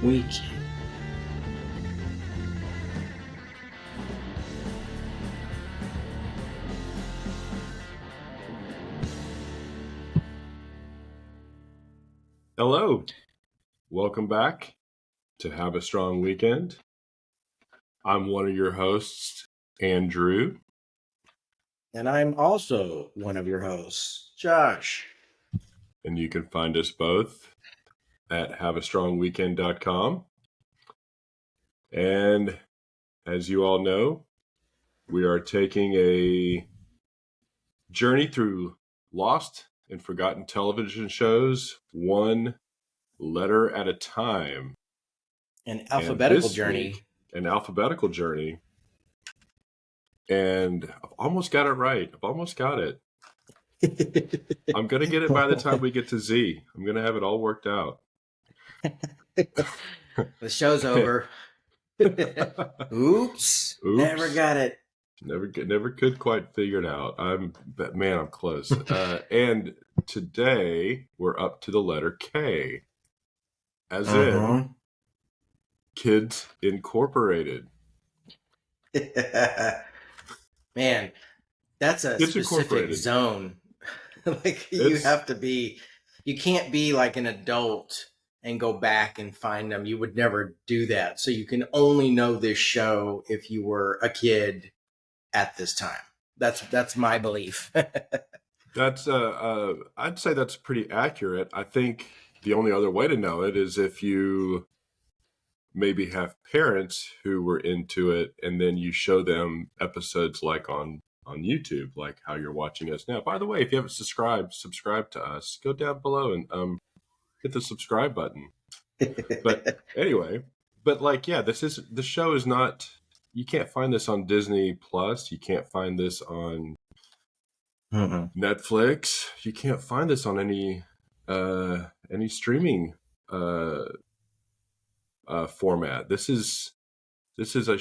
week. Hello, welcome back to Have a Strong Weekend. I'm one of your hosts, Andrew. And I'm also one of your hosts, Josh. And you can find us both at haveastrongweekend.com. And as you all know, we are taking a journey through lost and forgotten television shows, one letter at a time. An alphabetical journey. An alphabetical journey. And I've almost got it right. I've almost got it. I'm going to get it by the time we get to Z. I'm going to have it all worked out. The show's over. Oops. Never got it. Never could quite figure it out. I'm close. And today we're up to the letter K, as in Kidz Incorporated. Man, that's a Kidz specific zone. Like you can't be like an adult and go back and find them. You would never do that. So you can only know this show if you were a kid at this time. That's my belief. That's I'd say that's pretty accurate. I think the only other way to know it is if you maybe have parents who were into it and then you show them episodes like on YouTube, like how you're watching us now. By the way, if you haven't subscribe to us, go down below and hit the subscribe button. But anyway, the show is not, you can't find this on Disney Plus. You can't find this on Netflix. You can't find this on any streaming format. This is a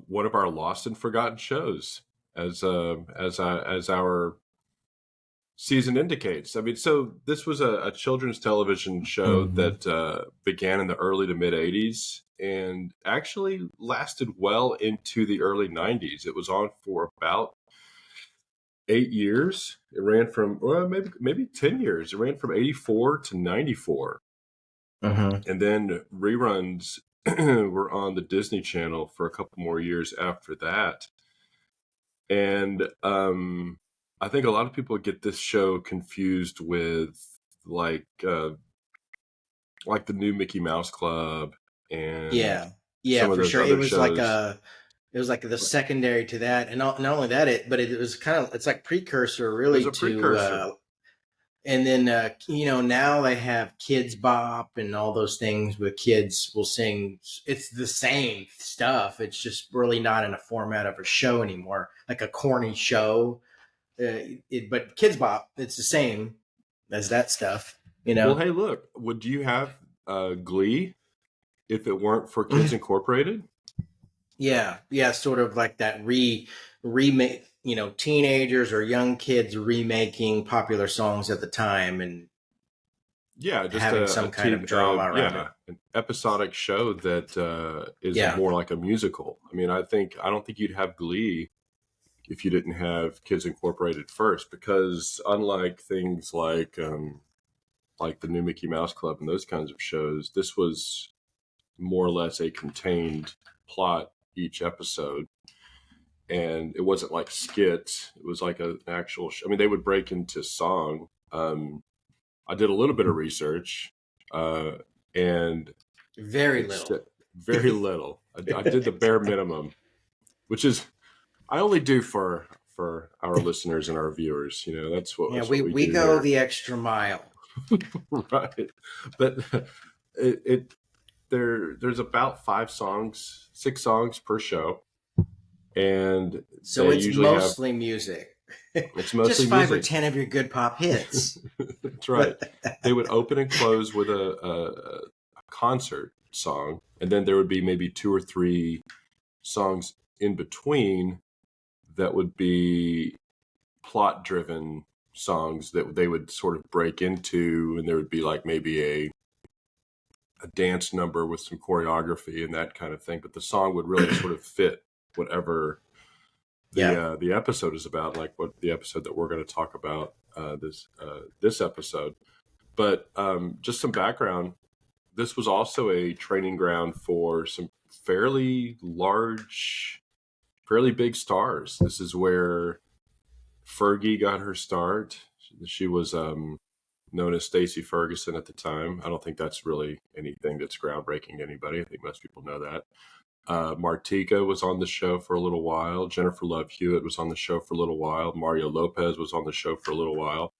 one of our lost and forgotten shows, as our season indicates. I mean, so this was a children's television show that began in the early to mid 80s and actually lasted well into the early 90s. It was on for about 8 years. It ran from maybe 10 years. It ran from 84 to 94. And then reruns were on the Disney Channel for a couple more years after that. And I think a lot of people get this show confused with like the new Mickey Mouse Club and for sure. It was shows. like the secondary to that, and not only that, but it was it's like precursor really to. And then, now they have Kidz Bop and all those things where kids will sing. It's the same stuff. It's just really not in a format of a show anymore, like a corny show. But Kidz Bop, it's the same as that stuff, Well, hey, look, would you have Glee if it weren't for Kidz Incorporated? Yeah, sort of like that remake. Teenagers or young kids remaking popular songs at the time and just having some kind of drama around it. An episodic show that is more like a musical. I mean, I don't think you'd have Glee if you didn't have Kidz Incorporated first, because unlike things like the new Mickey Mouse Club and those kinds of shows, this was more or less a contained plot each episode. And it wasn't like skits. It was like an actual show. I mean, they would break into song. I did a little bit of research, and very little. Very little. I did the bare minimum, which is I only do for our listeners and our viewers. That's what. Yeah, we go the extra mile. Right, but there's about 6 songs per show. And so it's mostly music. It's mostly just 5 or 10 of your good pop hits. That's right. They would open and close with a concert song, and then there would be maybe 2 or 3 songs in between that would be plot-driven songs that they would sort of break into, and there would be like maybe a dance number with some choreography and that kind of thing, but the song would really sort of fit whatever the episode is about, like what the episode that we're going to talk about this episode. But just some background, this was also a training ground for some fairly big stars. This is where Fergie got her start. She was known as Stacey Ferguson at the time. I don't think that's really anything that's groundbreaking to anybody. I think most people know that. Martika was on the show for a little while. Jennifer Love Hewitt was on the show for a little while. Mario Lopez was on the show for a little while.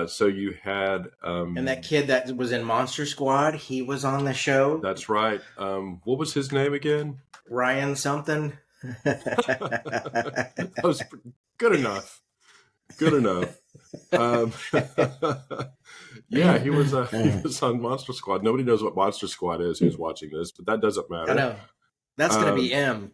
So you had... and that kid that was in Monster Squad, he was on the show. That's right. What was his name again? Ryan something. That was good enough. Good enough. Yeah, he was on Monster Squad. Nobody knows what Monster Squad is who's watching this, but that doesn't matter. I know. That's going to be M.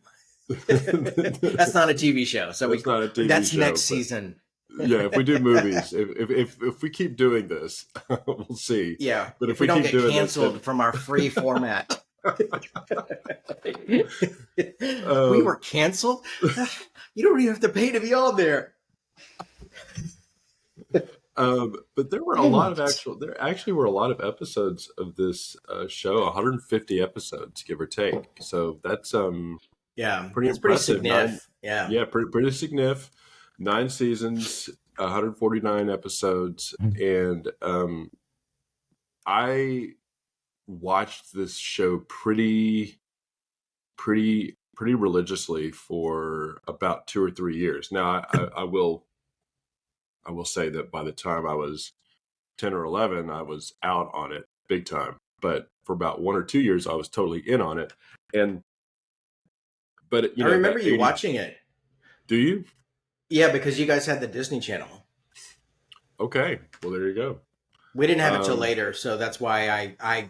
That's not a TV show. So that's not a TV that's show, next season. Yeah, if we do movies, if we keep doing this, we'll see. Yeah, but if we don't get canceled from our free format. We were canceled? You don't even have to pay to be on there. But there were a lot of there actually were a lot of episodes of this show, 150 episodes, give or take. So that's pretty impressive. Pretty significant. Pretty significant. 9 seasons, 149 episodes, and I watched this show pretty religiously for about 2 or 3 years. Now I will say that by the time I was 10 or 11, I was out on it big time. But for about 1 or 2 years, I was totally in on it. But I remember you watching it. Do you? Yeah, because you guys had the Disney Channel. Okay, well there you go. We didn't have it till later, so that's why I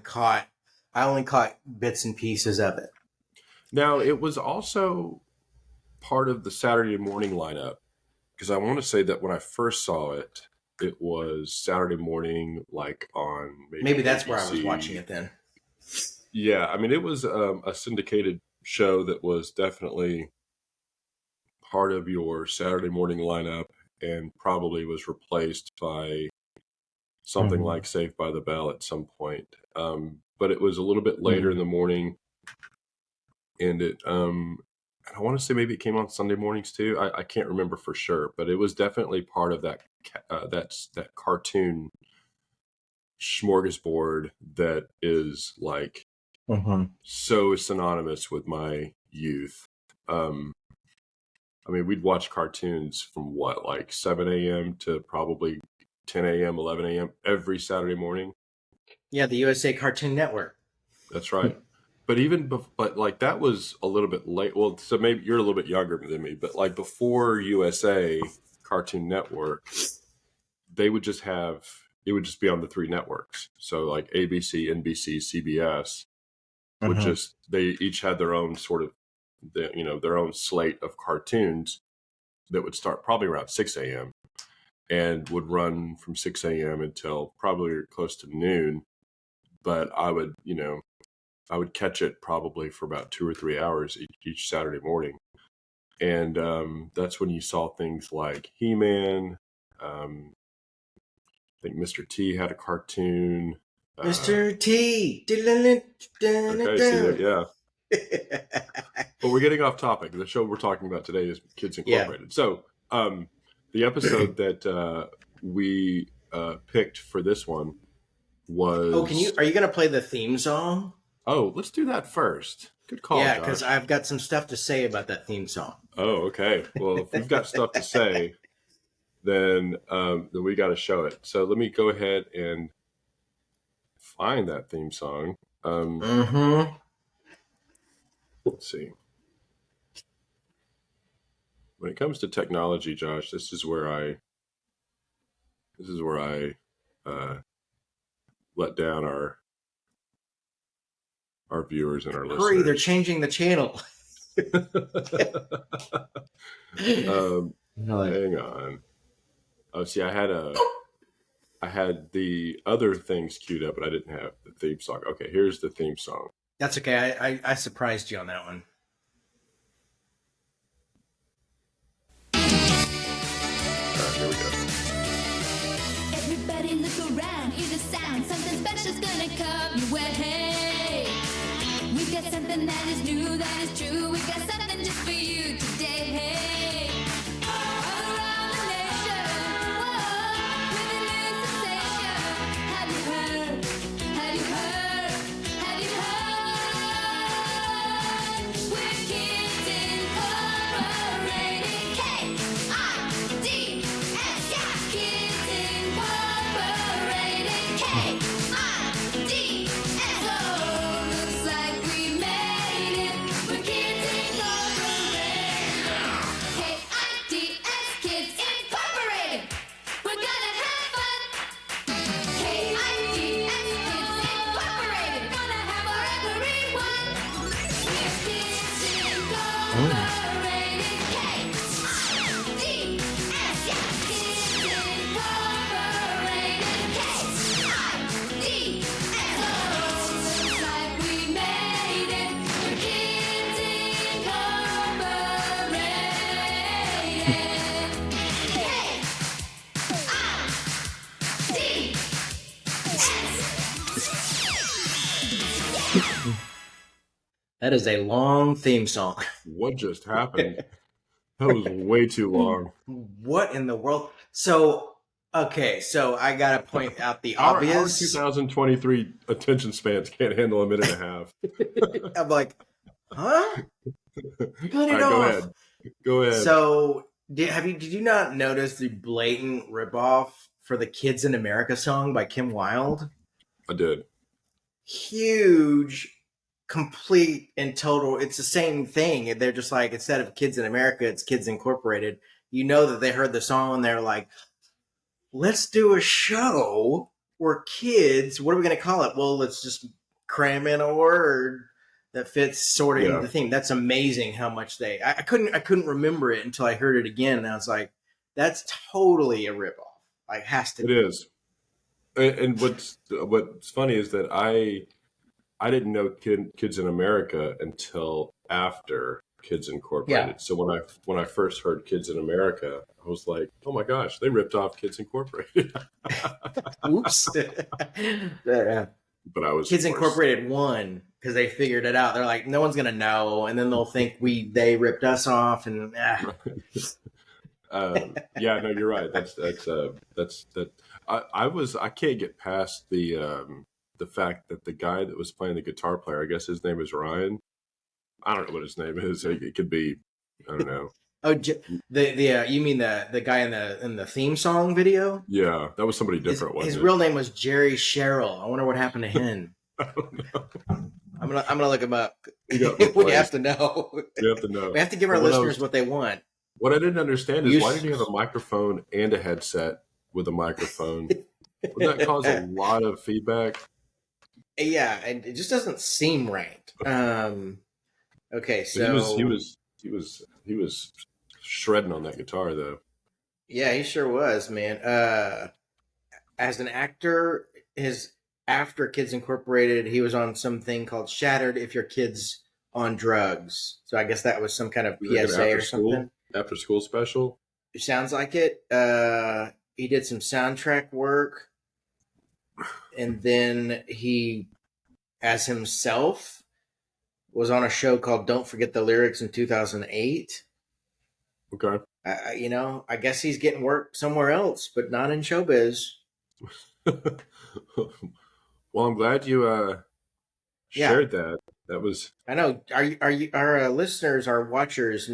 only caught bits and pieces of it. Now it was also part of the Saturday morning lineup. Because I want to say that when I first saw it, it was Saturday morning, like on maybe that's ABC. Where I was watching it then. Yeah, I mean, it was a syndicated show that was definitely part of your Saturday morning lineup, and probably was replaced by something like Saved by the Bell at some point. But it was a little bit later in the morning, and it. I want to say maybe it came on Sunday mornings too. I can't remember for sure, but it was definitely part of that that cartoon smorgasbord that is like so synonymous with my youth. I mean, we'd watch cartoons from like 7 a.m. to probably 10 a.m., 11 a.m. every Saturday morning. Yeah, the USA Cartoon Network. That's right. But like that was a little bit late. Well, so maybe you're a little bit younger than me, but like before USA Cartoon Network, it would just be on the 3 networks. So like ABC, NBC, CBS would they each had their own sort of, their own slate of cartoons that would start probably around 6 a.m. and would run from 6 a.m. until probably close to noon. But I would catch it probably for about 2 or 3 hours each Saturday morning. And that's when you saw things like He-Man. I think Mr. T had a cartoon. Mr. T. Okay, see that? Yeah. But we're getting off topic. The show we're talking about today is Kids Incorporated. Yeah. So the episode that we picked for this one was... Oh, are you going to play the theme song? Oh, let's do that first. Good call, yeah, because I've got some stuff to say about that theme song. Oh, okay. Well, if we've got stuff to say, then we got to show it. So let me go ahead and find that theme song. Let's see. When it comes to technology, Josh, this is where I let down our viewers and our listeners. Hurry, they're changing the channel. Hang on. Oh, see, I had a I had the other things queued up, but I didn't have the theme song. Okay, here's the theme song. That's okay. I surprised you on that one. All right, here we go. Everybody look around, hear the sound. Something special's gonna come your way. We've got something that is new, that is true. We've got something just for you today. All around the nation, whoa, with a new sensation. Have you heard? Have you heard? Have you heard? We're Kidz Incorporated. K-I-D-S, yeah. Kidz Incorporated. K-I-D-S. Oh, looks like we made it. We're Kidz Incorporated. K-I-D-S, Kidz Incorporated. We're gonna have fun. K-I-D-S, Kidz Incorporated. Gonna have our everyone. We're Kidz Incorporated. K-I-D-S, yeah. Kidz Incorporated. K-I-D-S. Oh, looks like we made it. We're Kidz Incorporated. That is a long theme song. What just happened? That was way too long. What in the world? So, okay, so I got to point out the Our obvious. 2023 attention spans can't handle a minute and a half. I'm like, huh? Cut it All right, off. Go ahead. So, did you not notice the blatant ripoff for the Kids in America song by Kim Wilde? I did. Huge, complete and total. It's the same thing. They're just like, instead of Kids in America, it's Kids Incorporated. You know that they heard the song and they're like, let's do a show where kids, what are we going to call it? Well, let's just cram in a word that fits sort of into the theme. That's amazing how much I couldn't remember it until I heard it again. And I was like, that's totally a ripoff. Like, has to be. It is. And what's funny is that I didn't know Kids in America until after Kids Incorporated. Yeah. So when I first heard Kids in America, I was like, oh my gosh, they ripped off Kids Incorporated. Oops. Yeah. But I was Kids Incorporated won because they figured it out. They're like, no one's gonna know, and then they'll think they ripped us off, and yeah, no, you're right. That's I can't get past the fact that the guy that was playing the guitar player, I guess his name is Ryan. I don't know what his name is. It could be, I don't know. Oh, you mean the guy in the theme song video? Yeah, that was somebody different. His real name was Jerry Sherrill. I wonder what happened to him. I don't know. I'm gonna look him up. We have to know. We have to know. We have to give our listeners what they want. What I didn't understand is why did he have a microphone and a headset with a microphone? Would that cause a lot of feedback? Yeah, and it just doesn't seem right. Okay, so he was shredding on that guitar though. Yeah, he sure was, man. As an actor, after Kids Incorporated, he was on something called Shattered If Your Kid's on Drugs. So I guess that was some kind of PSA or something. After school special? It sounds like it. He did some soundtrack work. And then he, as himself, was on a show called Don't Forget the Lyrics in 2008. Okay. I guess he's getting work somewhere else, but not in showbiz. Well, I'm glad you shared that. That was. I know. Our listeners, our watchers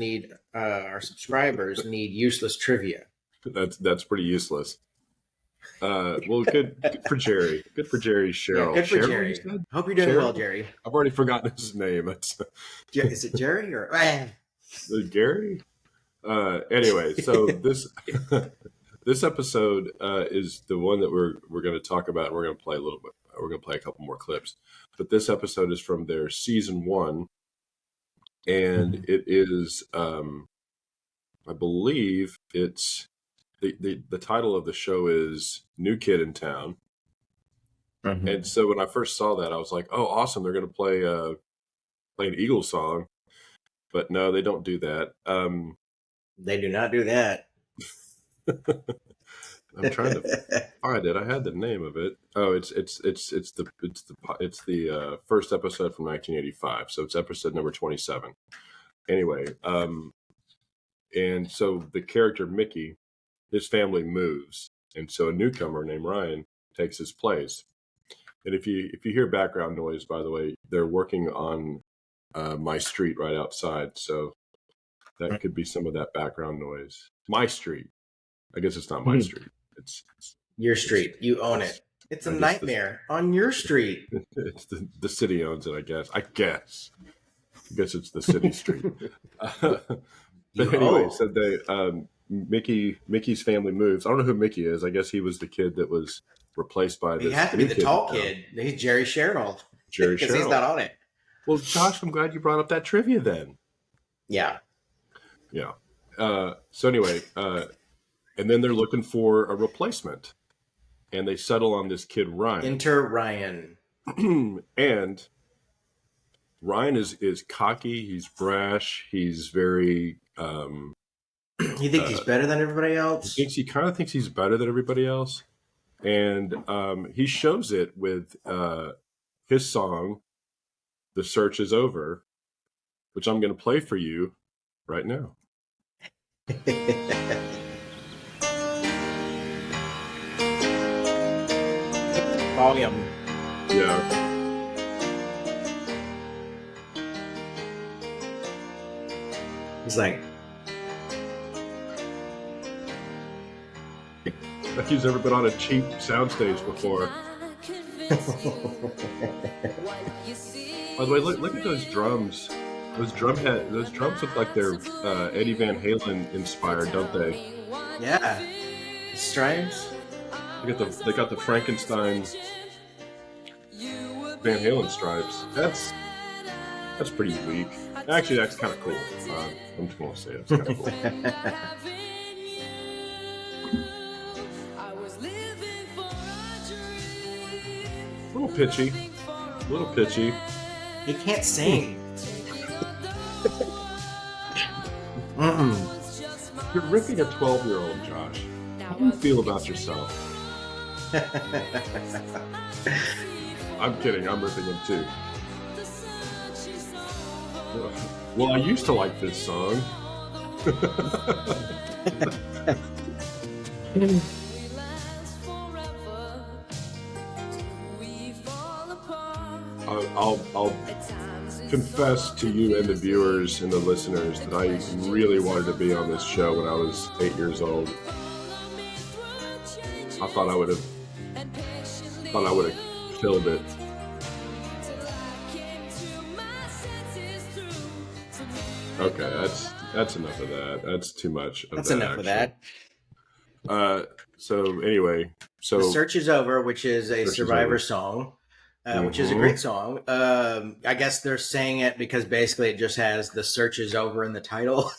our subscribers need useless trivia. That's pretty useless. Well, good for Jerry. Good for Jerry Sherrill. Yeah, good for Cheryl, Jerry. Hope you're doing well, Jerry. I've already forgotten his name. Is it Jerry or Gary? Anyway, so this episode is the one that we're going to talk about. And we're going to play a little bit. We're going to play a couple more clips, but this episode is from their season 1, and it is, I believe they the title of the show is New Kid in Town. Mm-hmm. And so when I first saw that, I was like, oh, awesome. They're going to play an Eagles song. But no, they don't do that. They do not do that. I'm trying to find it. I had the name of it. Oh, it's the first episode from 1985. So it's episode number 27. Anyway, and so the character Mickey, his family moves, and so a newcomer named Ryan takes his place. And if you hear background noise, by the way, they're working on my street right outside, so that could be some of that background noise. My street. I guess it's not my street. It's your street. You own it. It's a nightmare on your street. It's the city owns it, I guess. I guess it's the city street. But anyway, so they Mickey's family moves. I don't know who Mickey is. I guess he was the kid that was replaced by this. He had to be the tall kid. He's Jerry Sherrill. Because he's not on it. Well, Josh, I'm glad you brought up that trivia then. Yeah. Yeah. So anyway, and then they're looking for a replacement, and they settle on this kid Ryan. Enter Ryan. And Ryan is cocky. He's brash. He's very. You think he's better than everybody else? He kind of thinks he's better than everybody else, and he shows it with his song, "The Search Is Over," which I'm going to play for you right now. Volume. Yeah. He's like he's ever been on a cheap soundstage before. By the way, look at those drums. Those drums look like they're Eddie Van Halen inspired, don't they? Yeah. Stripes. They got the Frankenstein Van Halen stripes. That's pretty weak. Actually, that's kind of cool. I'm just gonna say it's kind of cool. A little pitchy. He can't sing. You're ripping a 12-year-old, Josh. How do you feel about yourself? I'm kidding. I'm ripping him too. Well, I used to like this song. I'll confess to you and the viewers and the listeners that I really wanted to be on this show when I was 8 years old. I thought I would have killed it. Okay, that's enough of that. That's too much of that's that. Enough actually. Of that. So anyway, The Search Is Over, which is a Survivor song, which is a great song. I guess they're saying it because basically it just has "The Search Is Over" in the title,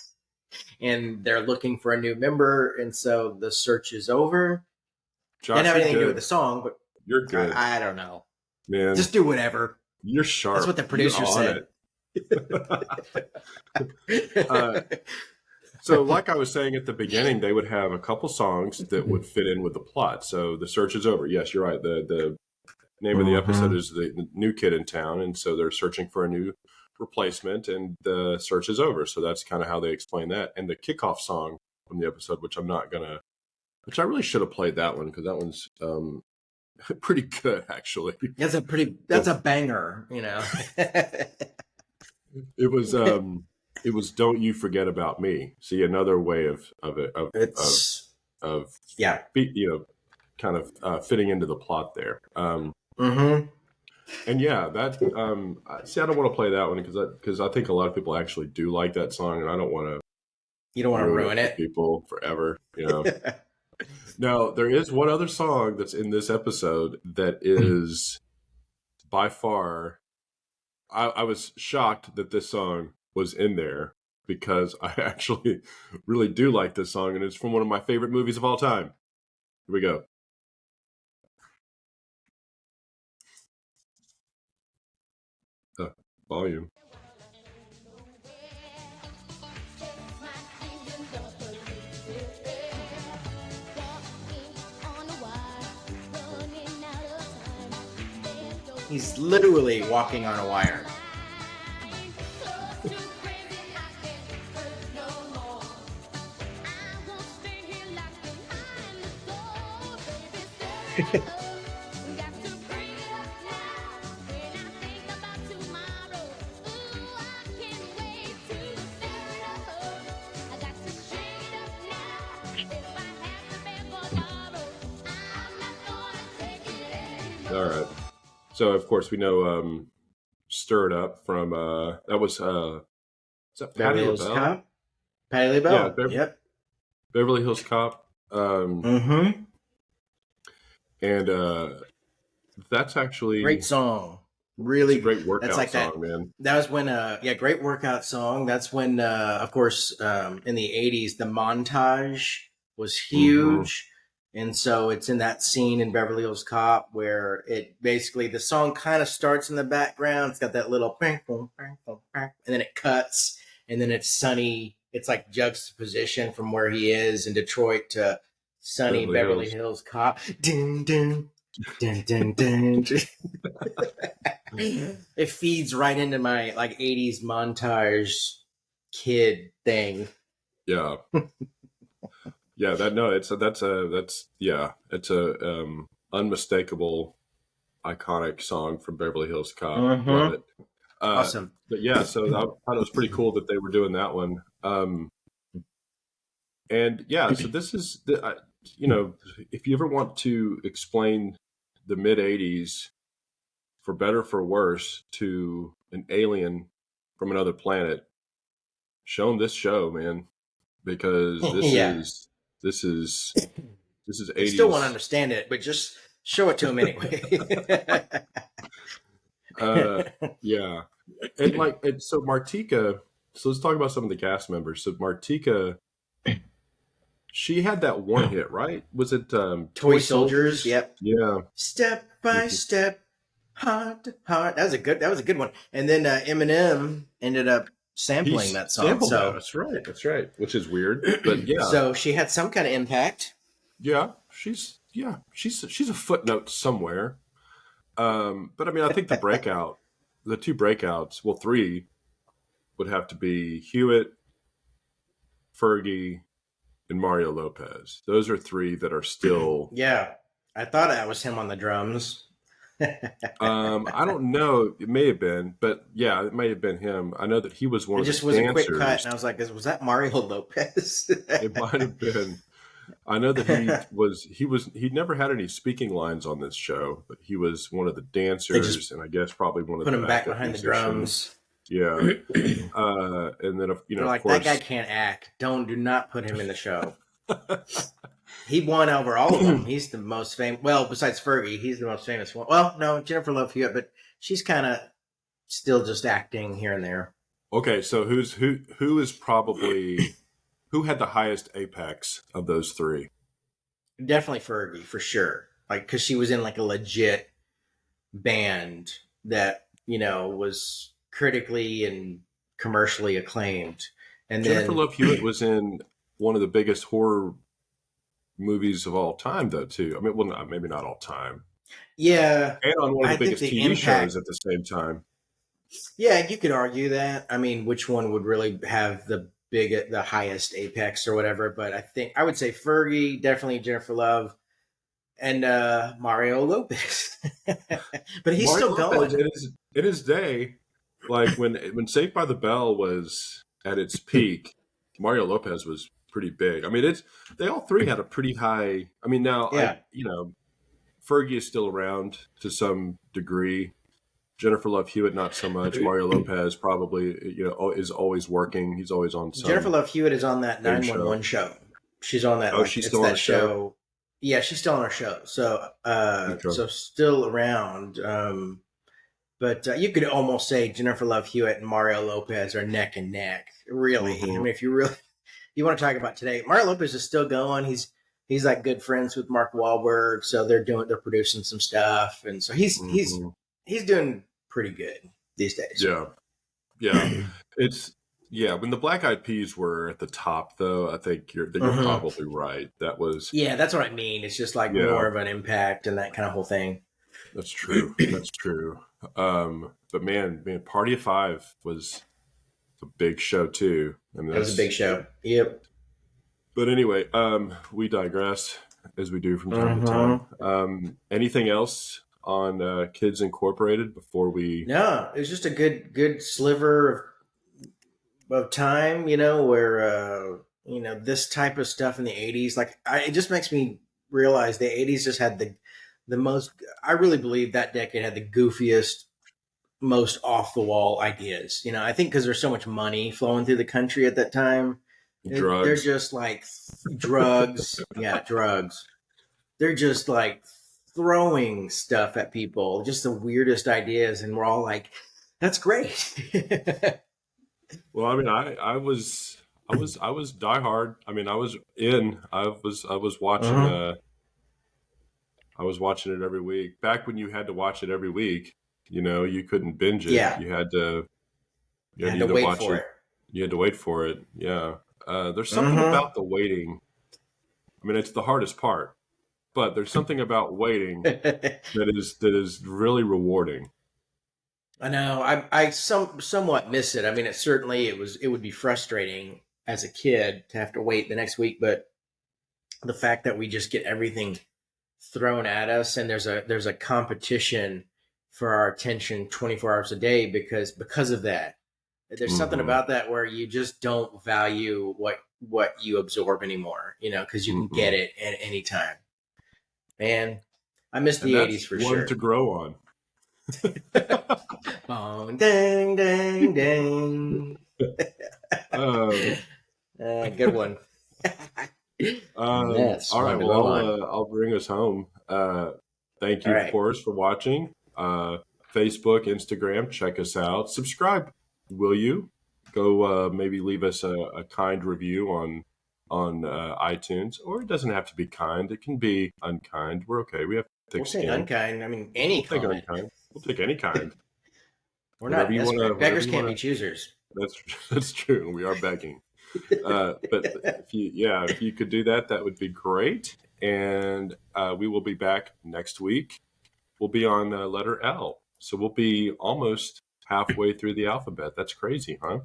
and they're looking for a new member, and so the search is over. Josh, Didn't have anything to do with the song, but you're good. I don't know. Man, just do whatever. You're sharp. That's what the producer said. So like I was saying at the beginning, they would have a couple songs that would fit in with the plot. So The Search Is Over. Yes, you're right. The name of the episode is the New Kid in Town. And so they're searching for a new replacement, and the search is over. So that's kind of how they explain that. And the kickoff song from the episode, which I really should have played that one, because that one's pretty good, actually. That's a banger, you know. It was "Don't You Forget About Me." See, another way of kind of fitting into the plot there. And yeah, that see, I don't want to play that one because I think a lot of people actually do like that song, and I don't want to. You don't want to ruin it for people forever, you know. Now, there is one other song that's in this episode that is by far. I was shocked that this song was in there. because I actually really do like this song, and it's from one of my favorite movies of all time. Here we go. Volume. He's literally walking on a wire. All right. So of course we know "Stir It Up" from that was is that Patti LaBelle? Patti LaBelle. Yeah, Yep. Beverly Hills Cop. And that's actually great song. Really great workout that's like song, man. That was when great workout song. That's when of course in the 80s the montage was huge. And so it's in that scene in Beverly Hills Cop where it basically the song kind of starts in the background. It's got that little bang, boom, bang, boom, bang, and then it cuts, and then it's sunny. It's like juxtaposition from where he is in Detroit to sunny Beverly Hills Cop. Dun, dun, dun, dun, dun. It feeds right into my like 80s montage kid thing. Yeah. Yeah, it's a unmistakable iconic song from Beverly Hills Cop. Love it. Awesome. But yeah, so I thought it was pretty cool that they were doing that one. And yeah, so this is if you ever want to explain the mid 80s for better or for worse to an alien from another planet, show them this show, man, because this is 80s. I still won't understand it, but just show it to him anyway. Yeah. And so Martika, so let's talk about some of the cast members. So Martika, she had that one hit, right? Was it Toy Soldiers? Yep. Yeah. Step by step, heart to heart. That was a good one. And then Eminem ended up sampling that song. So that's right. Which is weird, but yeah. So she had some kind of impact. Yeah, she's a footnote somewhere. But I mean, I think the two breakouts, well, three would have to be Hewitt, Fergie, and Mario Lopez. Those are three that are still. Yeah, I thought that was him on the drums. I don't know. It may have been, but yeah, it may have been him. I know that he was one of the dancers. It just was a quick cut, and I was like, was that Mario Lopez? It might have been. I know that he never had any speaking lines on this show, but he was one of the dancers, and I guess probably one of the put him back behind musicians. The drums. Yeah, and then they're like, of course, that guy can't act. Do not put him in the show. He won over all of them. He's the most famous. Well, besides Fergie, he's the most famous one. Well, no, Jennifer Love Hewitt, but she's kind of still just acting here and there. Okay, so who is probably who had the highest apex of those three? Definitely Fergie, for sure. Like, because she was in like a legit band that was critically and commercially acclaimed. And Jennifer Love Hewitt was in one of the biggest horror movies of all time, though, too. I mean, well, maybe not all time. Yeah. And on one of the biggest TV shows at the same time. Yeah, you could argue that. I mean, which one would really have the highest apex or whatever? But I would say Fergie, definitely Jennifer Love, and Mario Lopez. But he's Mario still Lopez, going. In his day, like when Saved by the Bell was at its peak, Mario Lopez was pretty big. I mean, they all three had a pretty high. I mean, now Fergie is still around to some degree. Jennifer Love Hewitt, not so much. Mario Lopez probably, is always working. He's always on. Jennifer Love Hewitt is on that 911 show. She's on that. Oh, she's still on that show. Yeah, she's still on our show. So, so still around. But you could almost say Jennifer Love Hewitt and Mario Lopez are neck and neck. Really, I mean, if you want to talk about today, Mario Lopez is still going. He's like good friends with Mark Wahlberg, so they're producing some stuff, and so he's doing pretty good these days. Yeah. When the Black Eyed Peas were at the top, though, I think you're probably right. That was that's what I mean. It's just like more of an impact and that kind of whole thing. That's true. That's true. But man, Party of Five was a big show too. I mean, that was a big show. Yep. But anyway, we digress as we do from time to time. Anything else on Kidz Incorporated before we? No, it was just a good sliver of time, where this type of stuff in the 80s, it just makes me realize the 80s just had the most. I really believe that decade had the goofiest, most off the wall ideas. I think because there's so much money flowing through the country at that time. Drugs. They're just like drugs. Yeah, drugs. They're just like throwing stuff at people, just the weirdest ideas, and we're all like, "That's great." Well, I mean, I was diehard. I mean, I was watching. I was watching it every week. Back when you had to watch it every week, you couldn't binge it. Yeah. You had to wait watch for it. You had to wait for it. Yeah. There's something about the waiting. I mean, it's the hardest part, but there's something about waiting that is really rewarding. I know. I somewhat miss it. I mean, it would be frustrating as a kid to have to wait the next week, but the fact that we just get everything thrown at us and there's a competition for our attention 24 hours a day because of that. There's something about that where you just don't value what you absorb anymore, because you can get it at any time. Man, I miss the 80s for sure. One to grow on. Bong, dang, dang, dang. Good one. Yes. All right. Well, I'll bring us home. Thank you, of course, for watching. Facebook, Instagram, check us out. Subscribe. Will you go maybe leave us a kind review on iTunes? Or it doesn't have to be kind. It can be unkind. We're okay. We have thick skin. Unkind. I mean, any comment. Unkind. We'll take any kind. We're not desperate. Beggars can't be choosers. That's true. We are begging. But if you could do that, that would be great. And we will be back next week. We'll be on letter L. So we'll be almost halfway through the alphabet. That's crazy, huh?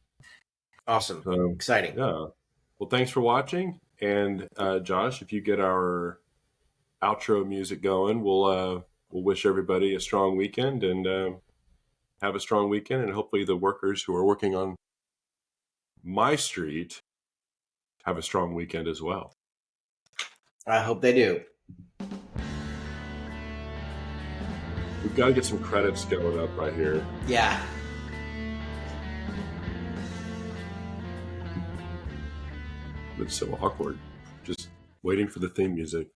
Awesome. Exciting. Yeah. Well, thanks for watching. And Josh, if you get our outro music going, we'll wish everybody a strong weekend and have a strong weekend. And hopefully the workers who are working on my street have a strong weekend as well. I hope they do. We've got to get some credits going up right here. Yeah. It's so awkward. Just waiting for the theme music.